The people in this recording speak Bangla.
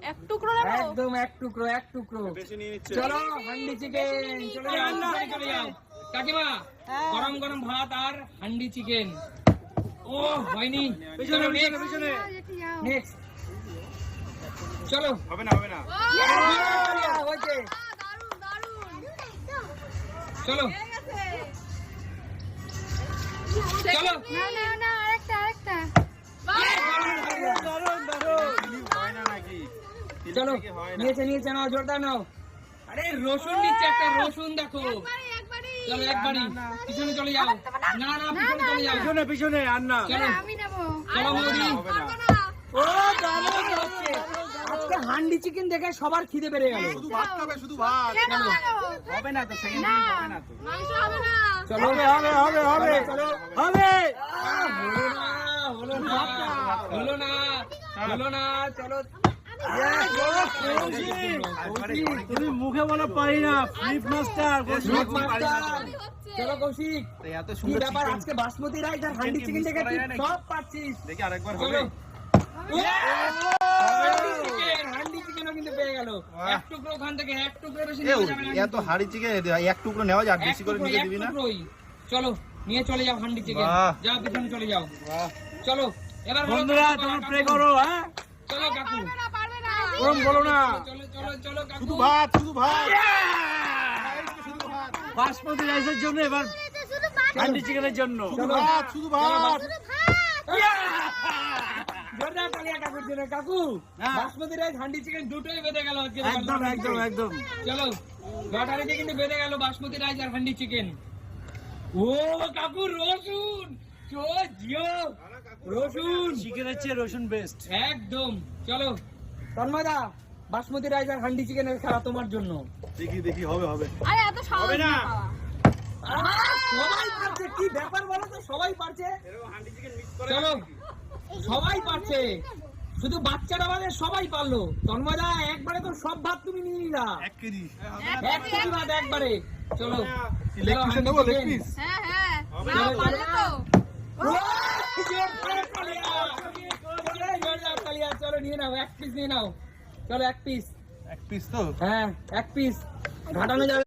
এক টুকরো নেবো? একদম এক টুকরো চলো হান্ডি চিকেন চলে যাও কাকিমা গরম গরম ভাত আর হান্ডি চিকেন ও হয়নি চলো নেক্সট চলো হবে না হয়েছে দারুন দারুন চলো চলো না আরেকটা হয় না নাকি চলো নিয়েছে নাও জোরদার নাও আরে রসুন নিচ্ছে একটা রসুন দেখো চলো একবারই পিছনে চলে যাও না পিছনে চলে যাও পিছনে আর না চলো আমি নেবো চলো মোদি হবে না ও দারুণ হচ্ছে আজকে হান্ডি চিকেন দেখে সবার খিদে বেড়ে গেল শুধু ভাত খাবে শুধু ভাত চলো হবে না তো সেকেন্ড হবে না তো মাংস হবে না চলো হবে চলো হবে হলো না চলো তুমি মুখে বলা পারি না ফ্লিপ মাস্টার চলো কৌশিক এত কি সুন্দর ব্যাপার আজকে বাসমতি রাইস আর হান্ডি চিকেন দেখে তুই সব পাচ্ছিস দেখি আরেকবার চলো হবে হান্ডি চিকেনও কিন্তু পেয়ে গেল এক টুকরো ওখান থেকে এক টুকরো বেশি এও নিয়ে যাবে না এত হাড়ি চিকেন এক টুকরো নেওয়া যায় বেশি করে নিয়ে দিবি না চলো নিয়ে চলে যাও হান্ডি চিকেন বাহ। যাও পিছনে চলে যাও বাহ চলো এবার বলো বন্ধুরা কাকু, তোমরা কাকু। প্রে করো হ্যাঁ চলো কাকু পারবে না ওরম বলো না চলো কাকু শুধু ভাত শুধু ভাত বাসমতি রাইসের জন্য এবার হান্ডি চিকেনের জন্য শুধু ভাত শুধু ভাত জোরদার তালিয়া কাকুর জন্য কাকু হ্যাঁ। বাসমতি রাইস হান্ডি চিকেন দুটোই বেঁধে গেল আজকে একদম চলো লটারিতে কিন্তু বেঁধে গেল বাসমতি রাইস আর হান্ডি চিকেন ও কাকু রসুন জিও রসুন চিকেনের চেয়ে রসুন বেস্ট একদম চলো তন্ময়দা বাসমতি রাইস আর হান্ডি চিকেনের খেলা তোমার জন্য দেখি হবে আরে এত সহজ হবে না। সবাই পারছে কি ব্যাপার বলো তো সবাই পারছে চলো সবাই পারছে শুধু বাচ্চারা বাদে সবাই পারলো তন্ময়দা একবারে তো সব ভাত তুমি নিয়ে নিলা এক কেজি এক কেজি ভাত একবারে চলো লেগ পিস নেবো লেগ পিস হ্যাঁ চলো, নাও, পারবে তো চলো নিয়ে নাও এক পিস নিয়ে নাও চলো এক পিস এক পিস তো হ্যাঁ এক পিস ঘাটানো যাবে